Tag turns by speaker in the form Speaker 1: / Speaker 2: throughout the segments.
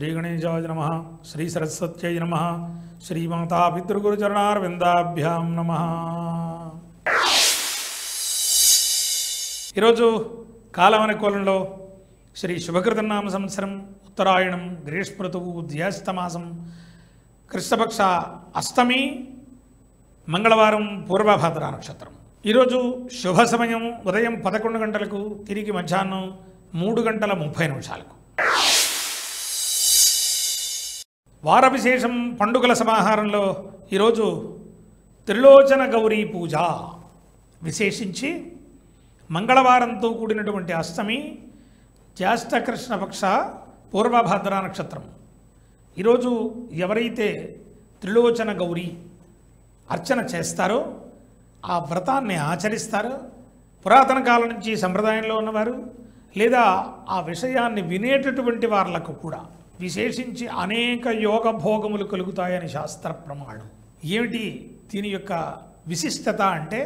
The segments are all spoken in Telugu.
Speaker 1: श्री गणेशाय नमः श्री सरस्वत्यै नमः श्री माता पितृगुरुचरणारविंदाभ्यां नमः। ఈరోజు కాలమనుకూలంలో శ్రీ శుభకృతనామ సంవత్సరం ఉత్తరాయణం గ్రీష్మ ఋతువు జ్యేష్ఠమాసం కృష్ణపక్ష అష్టమి మంగళవారం పూర్వభాద్ర నక్షత్రం। ఈరోజు శుభ సమయం ఉదయం 11 గంటలకు తిరిగి మధ్యాహ్నం 3:30 వార విశేషం పండుగల సమాహారంలో ఈరోజు త్రిలోచన గౌరీ పూజ విశేషించి మంగళవారంతో కూడినటువంటి అష్టమి జ్యేష్ఠ కృష్ణపక్ష పూర్వభాద్ర నక్షత్రం। ఈరోజు ఎవరైతే త్రిలోచన గౌరీ అర్చన చేస్తారో ఆ వ్రతాన్ని ఆచరిస్తారో పురాతన కాలం నుంచి సంప్రదాయంలో ఉన్నవారు లేదా ఆ విషయాన్ని వినేటటువంటి వాళ్లకు కూడా విశేషించి అనేక యోగ భోగములు కలుగుతాయని శాస్త్ర ప్రమాణం। ఏమిటి దీని యొక్క విశిష్టత అంటే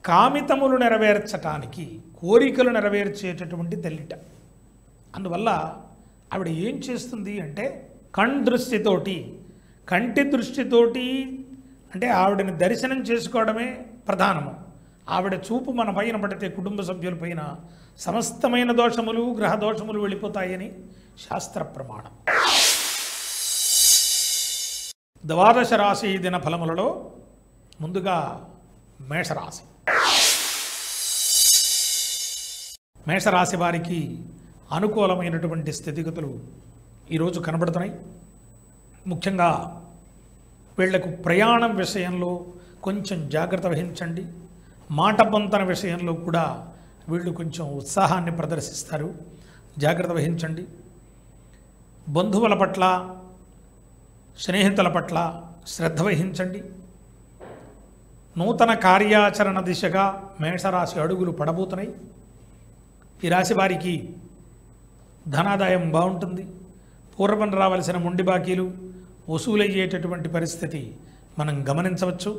Speaker 1: కామితములు నెరవేర్చటానికి కోరికలు నెరవేర్చేటటువంటి తల్లిట। అందువల్ల ఆవిడ ఏం చేస్తుంది అంటే కంటి దృష్టితోటి అంటే ఆవిడని దర్శనం చేసుకోవడమే ప్రధానము। ఆవిడ చూపు మన పైన పడితే కుటుంబ సభ్యులపైన సమస్తమైన దోషములు గ్రహ దోషములు వెళ్ళిపోతాయని శాస్త్ర ప్రమాణం। ద్వాదశ రాశి దిన ఫలములలో ముందుగా మేషరాశి। మేషరాశి వారికి అనుకూలమైనటువంటి స్థితిగతులు ఈరోజు కనబడుతున్నాయి। ముఖ్యంగా వీళ్లకు ప్రయాణం విషయంలో కొంచెం జాగ్రత్త వహించండి। మాట పొంతన విషయంలో కూడా వీళ్ళు కొంచెం ఉత్సాహాన్ని ప్రదర్శిస్తారు, జాగ్రత్త వహించండి। బంధువుల పట్ల స్నేహితుల పట్ల శ్రద్ధ వహించండి। నూతన కార్యాచరణ దిశగా మేషరాశి అడుగులు పడబోతున్నాయి। ఈ రాశి వారికి ధనాదాయం బాగుంటుంది। పూర్వం రావాల్సిన మొండి బాకీలు వసూలయ్యేటటువంటి పరిస్థితి మనం గమనించవచ్చు।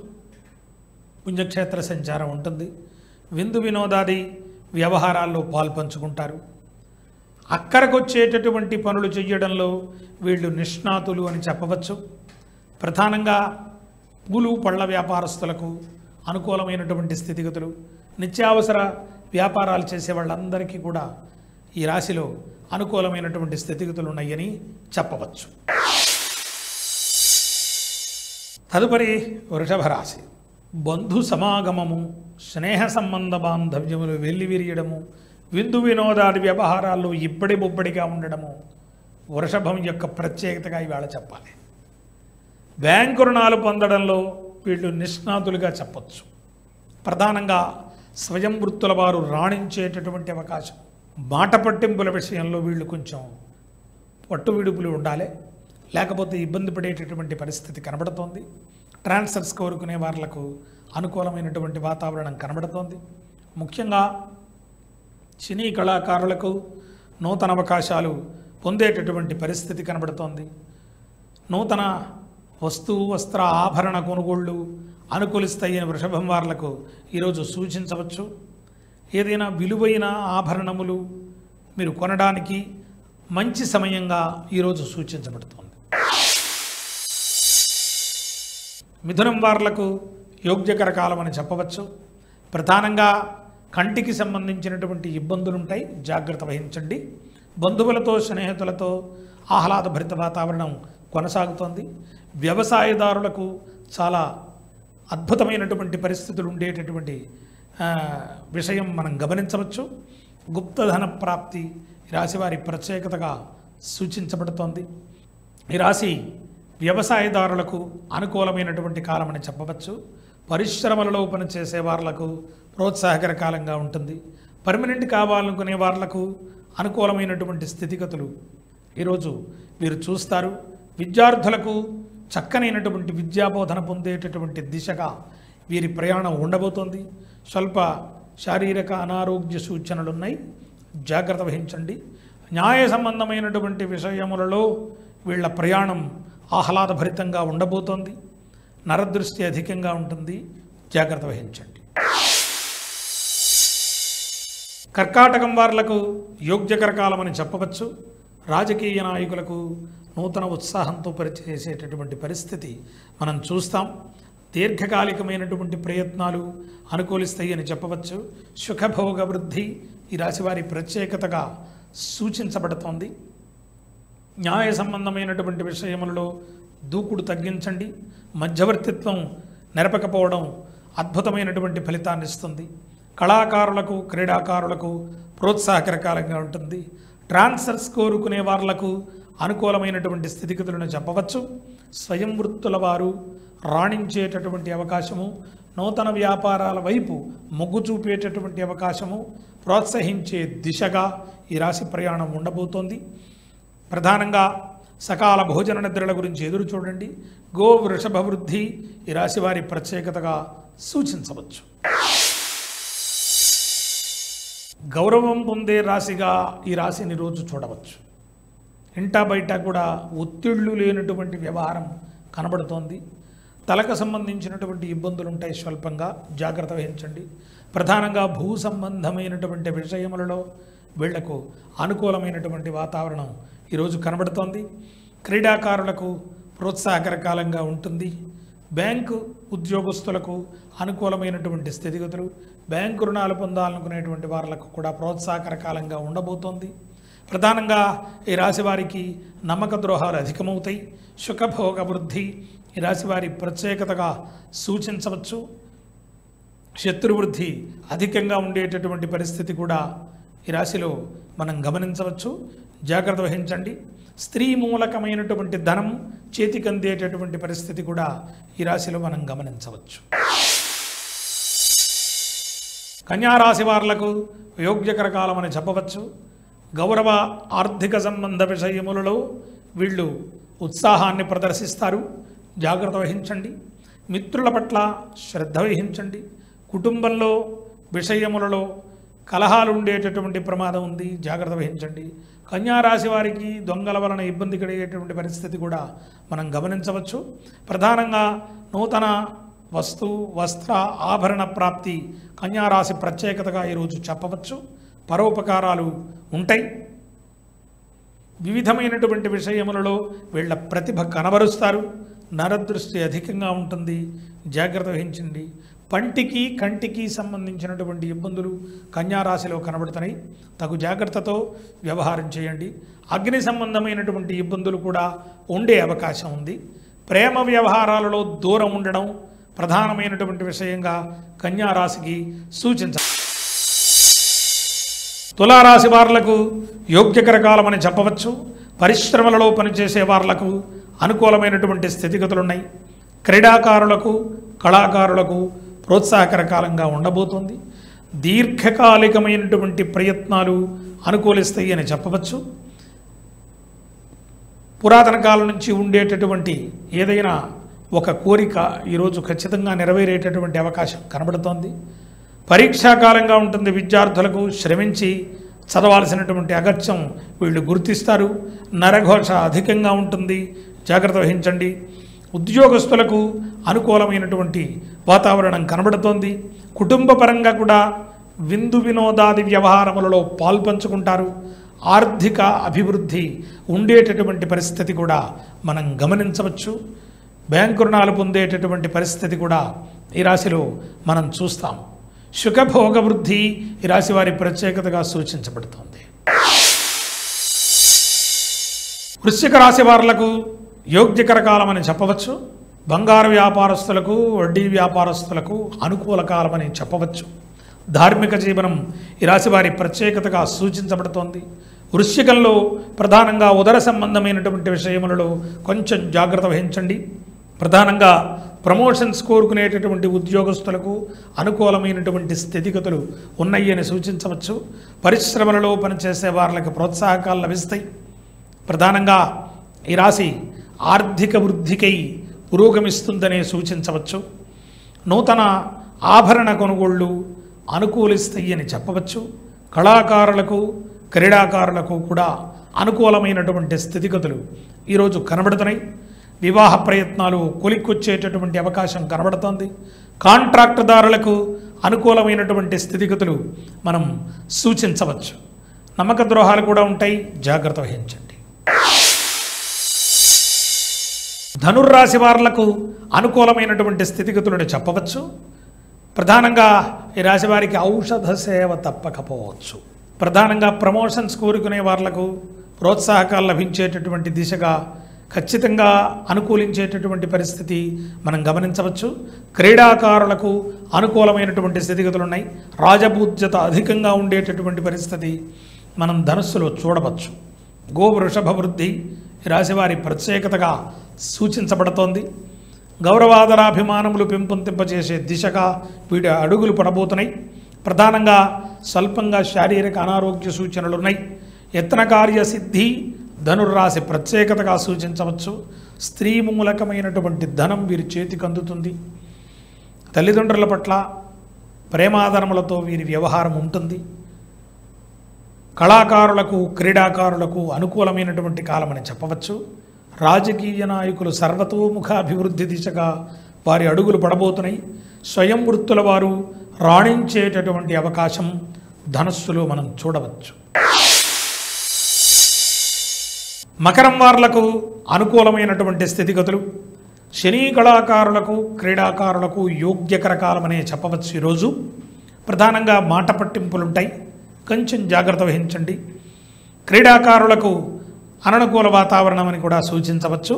Speaker 1: పుణ్యక్షేత్ర సంచారం ఉంటుంది। విందు వినోదాది వ్యవహారాల్లో పాల్పంచుకుంటారు। అక్కరకొచ్చేటటువంటి పనులు చేయడంలో వీళ్ళు నిష్ణాతులు అని చెప్పవచ్చు। ప్రధానంగా పూలు పళ్ళ వ్యాపారస్తులకు అనుకూలమైనటువంటి స్థితిగతులు, నిత్యావసర వ్యాపారాలు చేసే వాళ్ళందరికీ కూడా ఈ రాశిలో అనుకూలమైనటువంటి స్థితిగతులు ఉన్నాయని చెప్పవచ్చు। తదుపరి వృషభ రాశి। బంధు సమాగమము, స్నేహ సంబంధ బాంధవ్యములు వెల్లివిరియడము, విందు వినోదాది వ్యవహారాల్లో ఇబ్బడి బొబ్బడిగా ఉండడము వృషభం యొక్క ప్రత్యేకతగా ఇవాళ చెప్పాలి। బ్యాంకు రుణాలు పొందడంలో వీళ్ళు నిష్ణాతులుగా చెప్పచ్చు। ప్రధానంగా స్వయం వృత్తుల వారు రాణించేటటువంటి అవకాశం। మాట పట్టింపుల విషయంలో వీళ్ళు కొంచెం పట్టు విడుపులు ఉండాలి, లేకపోతే ఇబ్బంది పడేటటువంటి పరిస్థితి కనబడుతోంది। ట్రాన్స్ఫర్స్ కోరుకునే వాళ్లకు అనుకూలమైనటువంటి వాతావరణం కనబడుతోంది। ముఖ్యంగా సినీ కళాకారులకు నూతన అవకాశాలు పొందేటటువంటి పరిస్థితి కనబడుతోంది। నూతన వస్త్ర ఆభరణ కొనుగోళ్ళు అనుకూలిస్తాయని వృషభం వాళ్లకు ఈరోజు సూచించవచ్చు। ఏదైనా విలువైన ఆభరణములు మీరు కొనడానికి మంచి సమయంగా ఈరోజు సూచించబడుతోంది। మిథునం వార్లకు యోగ్యకర కాలం అని చెప్పవచ్చు। ప్రధానంగా కంటికి సంబంధించినటువంటి ఇబ్బందులుంటాయి, జాగ్రత్త వహించండి। బంధువులతో స్నేహితులతో ఆహ్లాదభరిత వాతావరణం కొనసాగుతోంది। వ్యవసాయదారులకు చాలా అద్భుతమైనటువంటి పరిస్థితులు ఉండేటటువంటి విషయం మనం గమనించవచ్చు। గుప్తధన ప్రాప్తి ఈ రాశి వారి ప్రత్యేకతగా సూచించబడుతోంది। ఈ రాశి వ్యవసాయదారులకు అనుకూలమైనటువంటి కాలమని చెప్పవచ్చు। పరిశ్రమలలో పనిచేసే వాళ్లకు ప్రోత్సాహకర కాలంగా ఉంటుంది। పర్మనెంట్ కావాలనుకునే వాళ్లకు అనుకూలమైనటువంటి స్థితిగతులు ఈరోజు వీరు చూస్తారు। విద్యార్థులకు చక్కనైనటువంటి విద్యాబోధన పొందేటటువంటి దిశగా వీరి ప్రయాణం ఉండబోతోంది। స్వల్ప శారీరక అనారోగ్య సూచనలున్నాయి, జాగ్రత్త వహించండి। న్యాయ సంబంధమైనటువంటి విషయములలో వీళ్ళ ప్రయాణం ఆహ్లాదభరితంగా ఉండబోతోంది। నరదృష్టి అధికంగా ఉంటుంది, జాగ్రత్త వహించండి। కర్కాటకం వార్లకు యోగ్యకర కాలమని చెప్పవచ్చు। రాజకీయ నాయకులకు నూతన ఉత్సాహంతో పరిచేసేటటువంటి పరిస్థితి మనం చూస్తాం. దీర్ఘకాలికమైనటువంటి ప్రయత్నాలు అనుకూలిస్తాయి అని చెప్పవచ్చు. సుఖభోగ వృద్ధి ఈ రాశివారి ప్రత్యేకతగా సూచించబడుతోంది. న్యాయ సంబంధమైనటువంటి విషయములలో దూకుడు తగ్గించండి. మధ్యవర్తిత్వం నెరపకపోవడం అద్భుతమైనటువంటి ఫలితాన్ని ఇస్తుంది. కళాకారులకు, క్రీడాకారులకు ప్రోత్సాహకరకాలంగా ఉంటుంది. ట్రాన్స్ఫర్స్ కోరుకునే వాళ్లకు అనుకూలమైనటువంటి స్థితిగతులను చెప్పవచ్చు. స్వయం వృత్తుల వారు రాణించేటటువంటి అవకాశము, నూతన వ్యాపారాల వైపు మొగ్గు చూపేటటువంటి అవకాశము, ప్రోత్సహించే దిశగా ఈ రాశి ప్రయాణం ఉండబోతోంది. ప్రధానంగా సకాల భోజన నిద్రల గురించి ఎదురు చూడండి. గో వృషభ వృద్ధి ఈ రాశి వారి ప్రత్యేకతగా సూచించవచ్చు. గౌరవం పొందే రాశిగా ఈ రాశిని రోజు చూడవచ్చు. ఇంటా బయట కూడా ఒత్తిళ్లు లేనటువంటి వ్యవహారం కనబడుతోంది. తలకు సంబంధించినటువంటి ఇబ్బందులు ఉంటాయి, స్వల్పంగా జాగ్రత్త వహించండి. ప్రధానంగా భూ సంబంధమైనటువంటి విషయములలో వీళ్లకు అనుకూలమైనటువంటి వాతావరణం ఈరోజు కనబడుతోంది. క్రీడాకారులకు ప్రోత్సాహకరకాలంగా ఉంటుంది. బ్యాంకు ఉద్యోగస్తులకు అనుకూలమైనటువంటి స్థితిగతులు, బ్యాంకు రుణాలు పొందాలనుకునేటువంటి వాళ్లకు కూడా ప్రోత్సాహకరకాలంగా ఉండబోతోంది. ప్రధానంగా ఈ రాశి వారికి నమ్మక ద్రోహాలు అధికమవుతాయి. సుఖభోగ వృద్ధి ఈ రాశి వారి ప్రత్యేకతగా సూచించవచ్చు. శత్రువృద్ధి అధికంగా ఉండేటటువంటి పరిస్థితి కూడా ఈ రాశిలో మనం గమనించవచ్చు. జాగ్రత్త వహించండి. స్త్రీ మూలకమైనటువంటి ధనం చేతికి అందేటటువంటి పరిస్థితి కూడా ఈ రాశిలో మనం గమనించవచ్చు. కన్యారాశి వారులకు యోగ్యకర కాలం అని చెప్పవచ్చు. గౌరవ ఆర్థిక సంబంధ విషయములలో వీళ్ళు ఉత్సాహాన్ని ప్రదర్శిస్తారు. జాగ్రత్త వహించండి. మిత్రుల పట్ల శ్రద్ధ వహించండి. కుటుంబంలో విషయములలో కలహాలు ఉండేటటువంటి ప్రమాదం ఉంది, జాగ్రత్త వహించండి. కన్యారాశి వారికి దొంగల వలన ఇబ్బంది కలిగేటువంటి పరిస్థితి కూడా మనం గమనించవచ్చు. ప్రధానంగా నూతన వస్తు, వస్త్ర, ఆభరణ ప్రాప్తి కన్యారాశి ప్రత్యేకతగా ఈరోజు చెప్పవచ్చు. పరోపకారాలు ఉంటాయి. వివిధమైనటువంటి విషయములలో వీళ్ళ ప్రతిభ కనబరుస్తారు. నరదృష్టి అధికంగా ఉంటుంది, జాగ్రత్త వహించండి. పంటికి, కంటికి సంబంధించినటువంటి ఇబ్బందులు కన్యారాశిలో కనబడుతున్నాయి. తగు జాగ్రత్తతో వ్యవహారం చేయండి. అగ్ని సంబంధమైనటువంటి ఇబ్బందులు కూడా ఉండే అవకాశం ఉంది. ప్రేమ వ్యవహారాలలో దూరం ఉండడం ప్రధానమైనటువంటి విషయంగా కన్యారాశికి సూచించాలి. తులారాశి వారులకు యోగ్యకర కాలం అని చెప్పవచ్చు. పరిశ్రమలలో పనిచేసే వారులకు అనుకూలమైనటువంటి స్థితిగతులు ఉన్నాయి. క్రీడాకారులకు, కళాకారులకు ప్రోత్సాహకర కాలంగా ఉండబోతోంది. దీర్ఘకాలికమైనటువంటి ప్రయత్నాలు అనుకూలిస్తాయి అని చెప్పవచ్చు. పురాతన కాలం నుంచి ఉండేటటువంటి ఏదైనా ఒక కోరిక ఈరోజు ఖచ్చితంగా నెరవేరేటటువంటి అవకాశం కనబడుతోంది. పరీక్షాకాలంగా ఉంటుంది. విద్యార్థులకు శ్రమించి చదవాల్సినటువంటి అగత్యం వీళ్ళు గుర్తిస్తారు. నరఘోష అధికంగా ఉంటుంది, జాగ్రత్త వహించండి. ఉద్యోగస్తులకు అనుకూలమైనటువంటి వాతావరణం కనబడుతోంది. కుటుంబ పరంగా కూడా విందు వినోదాది వ్యవహారములలో పాల్పంచుకుంటారు. ఆర్థిక అభివృద్ధి ఉండేటటువంటి పరిస్థితి కూడా మనం గమనించవచ్చు. బ్యాంకు రుణాలు పొందేటటువంటి పరిస్థితి కూడా ఈ రాశిలో మనం చూస్తాం. సుఖభోగ వృద్ధి ఈ రాశి వారి ప్రత్యేకతగా సూచించబడుతోంది. వృశ్చిక రాశి వారులకు యోగ్యకర కాలం అని చెప్పవచ్చు. బంగారు వ్యాపారస్తులకు, వడ్డీ వ్యాపారస్తులకు అనుకూల కాలం అని చెప్పవచ్చు. ధార్మిక జీవనం ఈ రాశి వారి ప్రత్యేకతగా సూచించబడుతోంది. వృశ్చికంలో ప్రధానంగా ఉదర సంబంధమైనటువంటి విషయములలో కొంచెం జాగ్రత్త వహించండి. ప్రధానంగా ప్రమోషన్స్ కోరుకునేటటువంటి ఉద్యోగస్తులకు అనుకూలమైనటువంటి స్థితిగతులు ఉన్నాయి అని సూచించవచ్చు. పరిశ్రమలలో పనిచేసే వారికి ప్రోత్సాహకాలు లభిస్తాయి. ప్రధానంగా ఈ రాశి ఆర్థిక వృద్ధికై పురోగమిస్తుందనే సూచించవచ్చు. నూతన ఆభరణ కొనుగోళ్లు అనుకూలిస్తాయి అని చెప్పవచ్చు. కళాకారులకు, క్రీడాకారులకు కూడా అనుకూలమైనటువంటి స్థితిగతులు ఈరోజు కనబడుతున్నాయి. వివాహ ప్రయత్నాలు కొలిక్కొచ్చేటటువంటి అవకాశం కనబడుతోంది. కాంట్రాక్టుదారులకు అనుకూలమైనటువంటి స్థితిగతులు మనం సూచించవచ్చు. నమ్మక ద్రోహాలు కూడా ఉంటాయి, జాగ్రత్త వహించండి. ధనుర్రాశి వారులకు అనుకూలమైనటువంటి స్థితిగతులను చెప్పవచ్చు. ప్రధానంగా ఈ రాశి వారికి ఔషధ సేవ తప్పకపోవచ్చు. ప్రధానంగా ప్రమోషన్స్ కోరుకునే వాళ్లకు ప్రోత్సాహకాలు లభించేటటువంటి దిశగా ఖచ్చితంగా అనుకూలించేటటువంటి పరిస్థితి మనం గమనించవచ్చు. క్రీడాకారులకు అనుకూలమైనటువంటి స్థితిగతులు ఉన్నాయి. రాజపూజ్యత అధికంగా ఉండేటటువంటి పరిస్థితి మనం ధనుస్సులో చూడవచ్చు. గో వృషభ వృద్ధి ఈ రాశివారి ప్రత్యేకతగా సూచించబడుతోంది. గౌరవాదరాభిమానములు పెంపొందింపజేసే దిశగా వీటి అడుగులు పడబోతున్నాయి. ప్రధానంగా స్వల్పంగా శారీరక అనారోగ్య సూచనలున్నాయి. యత్న కార్యసిద్ధి ధనుర్రాశి ప్రత్యేకతగా సూచించవచ్చు. స్త్రీ మూలకమైనటువంటి ధనం వీరి చేతికి అందుతుంది. తల్లిదండ్రుల పట్ల ప్రేమాదరములతో వీరి వ్యవహారం ఉంటుంది. కళాకారులకు క్రీడాకారులకు అనుకూలమైనటువంటి కాలమని చెప్పవచ్చు. రాజకీయ నాయకులు సర్వతోముఖాభివృద్ధి దిశగా వారి అడుగులు పడబోతున్నాయి. స్వయం వృత్తుల వారు రాణించేటటువంటి అవకాశం ధనస్సులో మనం చూడవచ్చు. మకరం వార్లకు అనుకూలమైనటువంటి స్థితిగతులు. శని కళాకారులకు క్రీడాకారులకు యోగ్యకర కాలమనే చెప్పవచ్చు. ఈరోజు ప్రధానంగా మాట పట్టింపులుంటాయి, కొంచెం జాగ్రత్త వహించండి. క్రీడాకారులకు అననుకూల వాతావరణం అని కూడా సూచించవచ్చు.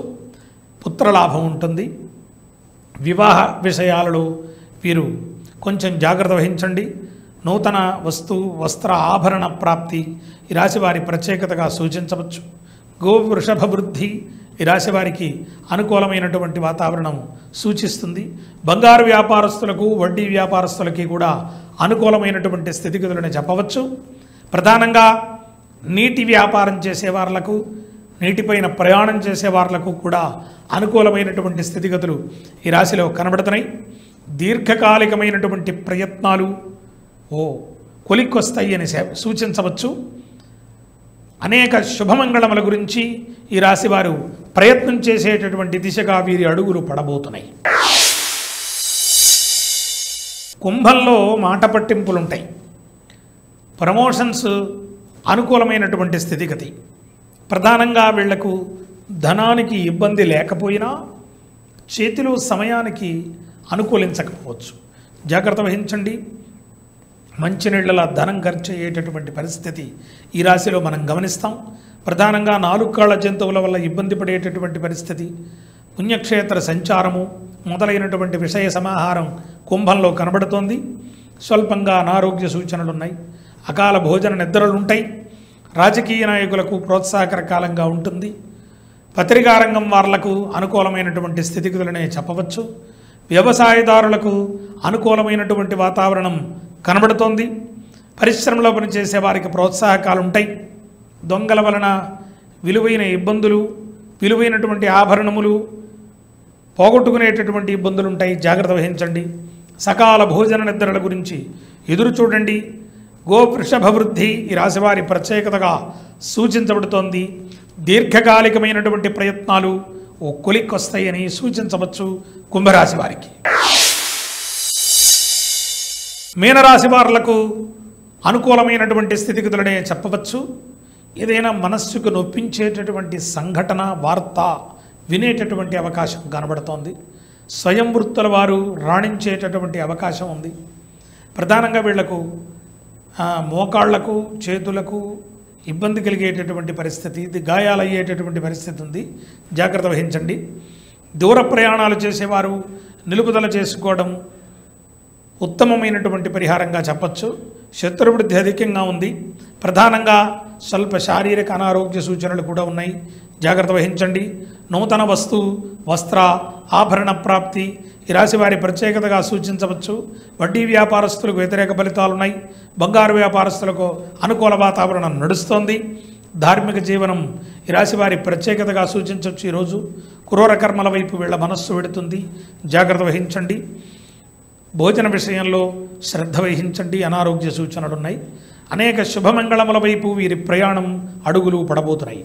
Speaker 1: పుత్రలాభం ఉంటుంది. వివాహ విషయాలలో వీరు కొంచెం జాగ్రత్త వహించండి. నూతన వస్త్ర ఆభరణ ప్రాప్తి ఈ రాశివారి ప్రత్యేకతగా సూచించవచ్చు. గో వృషభ వృద్ధి ఈ రాశివారికి అనుకూలమైనటువంటి వాతావరణం సూచిస్తుంది. బంగారు వ్యాపారస్తులకు వడ్డీ వ్యాపారస్తులకి కూడా అనుకూలమైనటువంటి స్థితిగతులని చెప్పవచ్చు. ప్రధానంగా నీటి వ్యాపారం చేసేవాళ్లకు, నీటిపైన ప్రయాణం చేసేవాళ్లకు కూడా అనుకూలమైనటువంటి స్థితిగతులు ఈ రాశిలో కనబడుతున్నాయి. దీర్ఘకాలికమైనటువంటి ప్రయత్నాలు కొలిక్కొస్తాయి అని సూచించవచ్చు. అనేక శుభమంగళముల గురించి ఈ రాశివారు ప్రయత్నం చేసేటటువంటి దిశగా వీరి అడుగులు పడబోతున్నాయి. కుంభంలో మాట పట్టింపులుంటాయి. ప్రమోషన్స్ అనుకూలమైనటువంటి స్థితిగతి. ప్రధానంగా వీళ్లకు ధనానికి ఇబ్బంది లేకపోయినా చేతిలో సమయానికి అనుకూలించకపోవచ్చు. జాగ్రత్త వహించండి. మంచినీళ్ల ధనం ఖర్చు అయ్యేటటువంటి పరిస్థితి ఈ రాశిలో మనం గమనిస్తాం. ప్రధానంగా 4 కాళ్ల జంతువుల వల్ల ఇబ్బంది పడేటటువంటి పరిస్థితి, పుణ్యక్షేత్ర సంచారము మొదలైనటువంటి విషయ సమాహారం కుంభంలో కనబడుతోంది. స్వల్పంగా అనారోగ్య సూచనలున్నాయి. అకాల భోజన నిద్రలుంటాయి. రాజకీయ నాయకులకు ప్రోత్సాహకర కాలంగా ఉంటుంది. పత్రికా రంగం వాళ్లకు అనుకూలమైనటువంటి స్థితిగతులనే చెప్పవచ్చు. వ్యవసాయదారులకు అనుకూలమైనటువంటి వాతావరణం కనబడుతోంది. పరిశ్రమలో పనిచేసే వారికి ప్రోత్సాహకాలు ఉంటాయి. దొంగల వలన విలువైన ఇబ్బందులు, విలువైనటువంటి ఆభరణములు పోగొట్టుకునేటటువంటి ఇబ్బందులు ఉంటాయి. జాగ్రత్త వహించండి. సకాల భోజన నిద్రల గురించి ఎదురు చూడండి. గో వృషభ వృద్ధి ఈ రాశివారి ప్రత్యేకతగా సూచించబడుతోంది. దీర్ఘకాలికమైనటువంటి ప్రయత్నాలు కొలిక్కొస్తాయని సూచించవచ్చు కుంభరాశి వారికి. మీనరాశి వారులకు అనుకూలమైనటువంటి స్థితిగతులనే చెప్పవచ్చు. ఏదైనా మనస్సుకు నొప్పించేటటువంటి సంఘటన, వార్త వినేటటువంటి అవకాశం కనబడుతోంది. స్వయం వృత్తుల వారు రాణించేటటువంటి అవకాశం ఉంది. ప్రధానంగా వీళ్లకు మోకాళ్లకు, చేతులకు ఇబ్బంది కలిగేటటువంటి పరిస్థితి, ఇది గాయాలయ్యేటటువంటి పరిస్థితి ఉంది. జాగ్రత్త వహించండి. దూర ప్రయాణాలు చేసేవారు నిలుపుదల చేసుకోవడం ఉత్తమమైనటువంటి పరిహారంగా చెప్పచ్చు. శత్రువృద్ధి అధికంగా ఉంది. ప్రధానంగా స్వల్ప శారీరక అనారోగ్య సూచనలు కూడా ఉన్నాయి. జాగ్రత్త వహించండి. నూతన వస్త్ర ఆభరణ ప్రాప్తి ఈ రాశి వారి ప్రత్యేకతగా సూచించవచ్చు. వడ్డీ వ్యాపారస్తులకు వ్యతిరేక ఫలితాలున్నాయి. బంగారు వ్యాపారస్తులకు అనుకూల వాతావరణం నడుస్తోంది. ధార్మిక జీవనం ఈ రాశి వారి ప్రత్యేకతగా సూచించవచ్చు. ఈరోజు క్రూర కర్మల వైపు వీళ్ళ మనస్సు వెడుతుంది. జాగ్రత్త వహించండి. భోజన విషయంలో శ్రద్ధ వహించండి. అనారోగ్య సూచనలున్నాయి. అనేక శుభమంగళముల వైపు వీరి ప్రయాణం అడుగులు పడబోతున్నాయి.